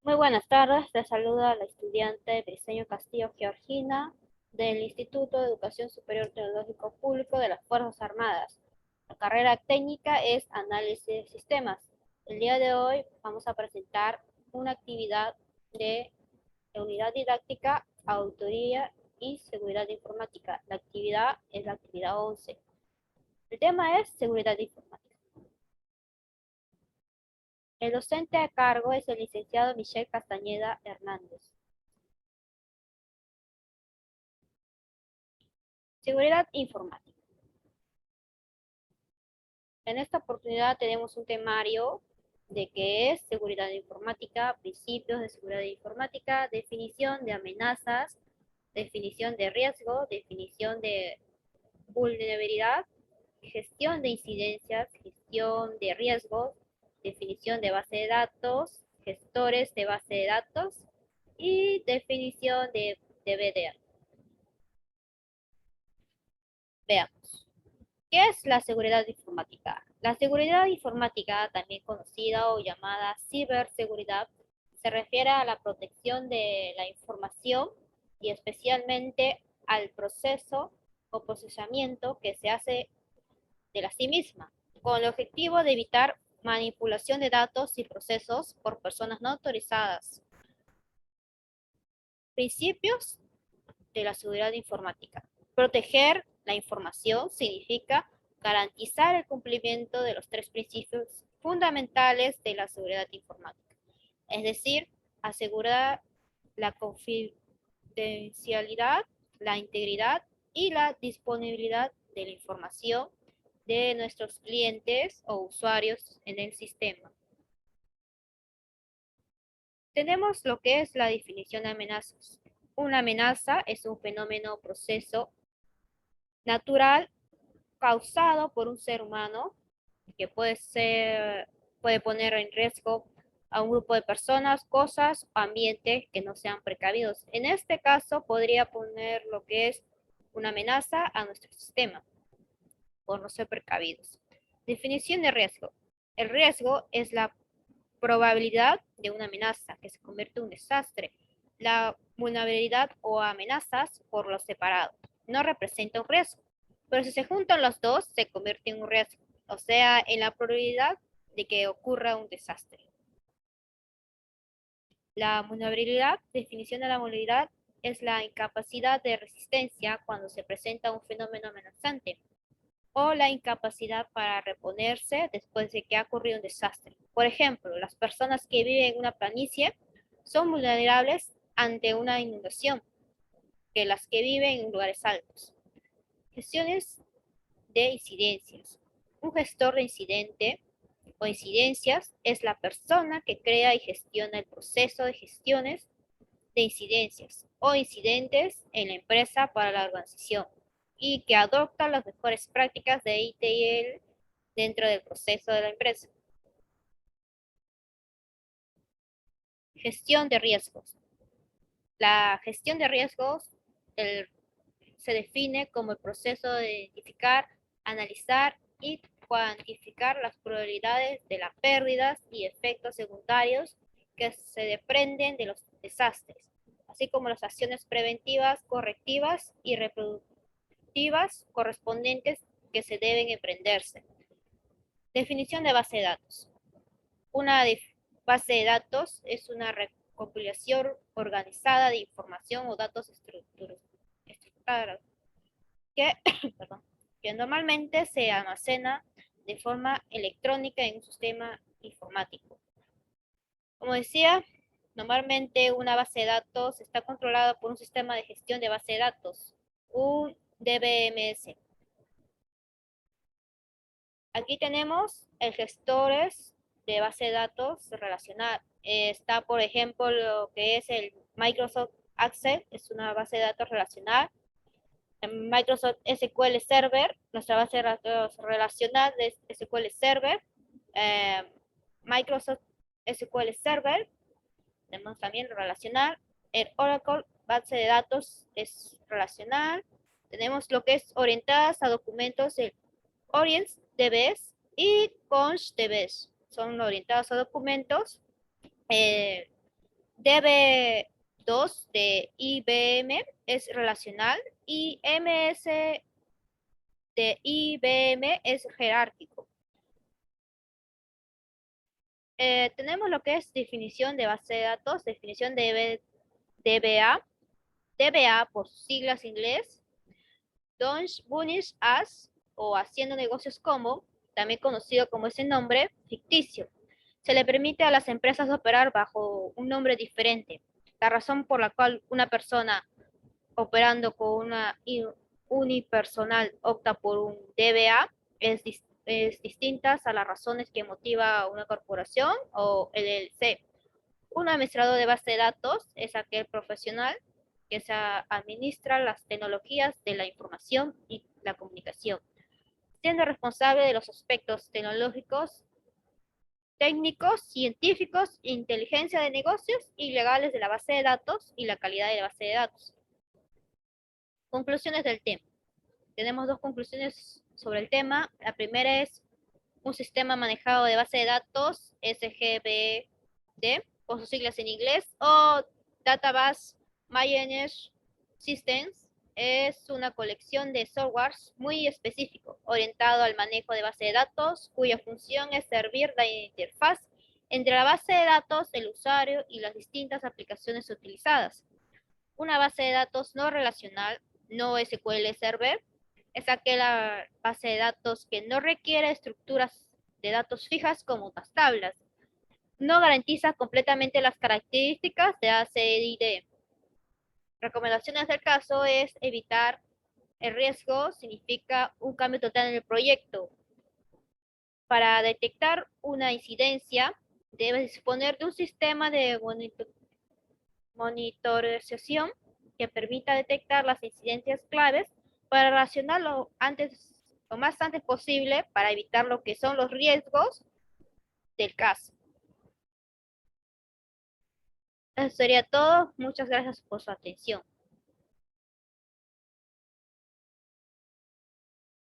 Muy buenas tardes, te saluda la estudiante Briseño Castillo Georgina del Instituto de Educación Superior Tecnológico Público de las Fuerzas Armadas. La carrera técnica es Análisis de Sistemas. El día de hoy vamos a presentar una actividad de unidad didáctica, auditoría y seguridad informática. La actividad es la actividad 11. El tema es seguridad informática. El docente a cargo es el licenciado Michel Castañeda Hernández. Seguridad informática. En esta oportunidad tenemos un temario de qué es seguridad informática, principios de seguridad informática, definición de amenazas, definición de riesgo, definición de vulnerabilidad, gestión de incidencias, gestión de riesgos, definición de base de datos, gestores de base de datos y definición de BDA. Veamos. ¿Qué es la seguridad informática? La seguridad informática, también conocida o llamada ciberseguridad, se refiere a la protección de la información y especialmente al proceso o procesamiento que se hace de la sí misma, con el objetivo de evitar manipulación de datos y procesos por personas no autorizadas. Principios de la seguridad informática. Proteger la información significa garantizar el cumplimiento de los tres principios fundamentales de la seguridad informática, es decir, asegurar la confidencialidad, la integridad y la disponibilidad de la información de nuestros clientes o usuarios en el sistema. Tenemos lo que es la definición de amenazas. Una amenaza es un fenómeno o proceso natural causado por un ser humano que puede poner en riesgo a un grupo de personas, cosas o ambientes que no sean precavidos. En este caso podría poner lo que es una amenaza a nuestro sistema por no ser precavidos. Definición de riesgo. El riesgo es la probabilidad de una amenaza que se convierte en un desastre. La vulnerabilidad o amenazas por lo separado no representa un riesgo, pero si se juntan los dos se convierte en un riesgo, o sea, en la probabilidad de que ocurra un desastre. La vulnerabilidad, definición de la vulnerabilidad, es la incapacidad de resistencia cuando se presenta un fenómeno amenazante o la incapacidad para reponerse después de que ha ocurrido un desastre. Por ejemplo, las personas que viven en una planicie son vulnerables ante una inundación que las que viven en lugares altos. Gestiones de incidencias. Un gestor de incidente o incidencias es la persona que crea y gestiona el proceso de gestiones de incidencias o incidentes en la empresa para la organización y que adopta las mejores prácticas de ITIL dentro del proceso de la empresa. Gestión de riesgos. La gestión de riesgos se define como el proceso de identificar, analizar y cuantificar las probabilidades de las pérdidas y efectos secundarios que se desprenden de los desastres, así como las acciones preventivas, correctivas y reproductivas correspondientes que se deben emprenderse. Definición de base de datos. Una base de datos es una recopilación organizada de información o datos estructurados que, perdón, que normalmente se almacena de forma electrónica en un sistema informático. Como decía, normalmente una base de datos está controlada por un sistema de gestión de base de datos, un DBMS. Aquí tenemos el gestores de base de datos relacional. Está, por ejemplo, lo que es el Microsoft Access, es una base de datos relacional. En Microsoft SQL Server, nuestra base de datos relacional es SQL Server. Eh, Microsoft SQL Server, tenemos también relacional. El Oracle base de datos es relacional. Tenemos lo que es orientadas a documentos, el OrientDBs y ConchDBs. Son orientados a documentos. DB2 de IBM es relacional y MS de IBM es jerárquico. Tenemos lo que es definición de base de datos, definición de DBA. DBA por sus siglas inglés, Doing Business as o haciendo negocios como, también conocido como ese nombre ficticio. Se le permite a las empresas operar bajo un nombre diferente. La razón por la cual una persona operando con una unipersonal opta por un DBA es distintas a las razones que motiva a una corporación o LLC. Un administrador de base de datos es aquel profesional que se administra las tecnologías de la información y la comunicación, siendo responsable de los aspectos tecnológicos, técnicos, científicos, inteligencia de negocios y legales de la base de datos y la calidad de la base de datos. Conclusiones del tema. Tenemos dos conclusiones sobre el tema. La primera es un sistema manejado de base de datos, SGBD, por sus siglas en inglés, o Database Management Systems, es una colección de softwares muy específico, orientado al manejo de base de datos, cuya función es servir de interfaz entre la base de datos, el usuario y las distintas aplicaciones utilizadas. Una base de datos no relacional, no SQL Server, es aquella base de datos que no requiere estructuras de datos fijas como las tablas. No garantiza completamente las características de ACID. Recomendaciones del caso es evitar el riesgo, significa un cambio total en el proyecto. Para detectar una incidencia, debes disponer de un sistema de monitorización que permita detectar las incidencias claves para relacionar lo más antes posible para evitar lo que son los riesgos del caso. Eso sería todo. Muchas gracias por su atención.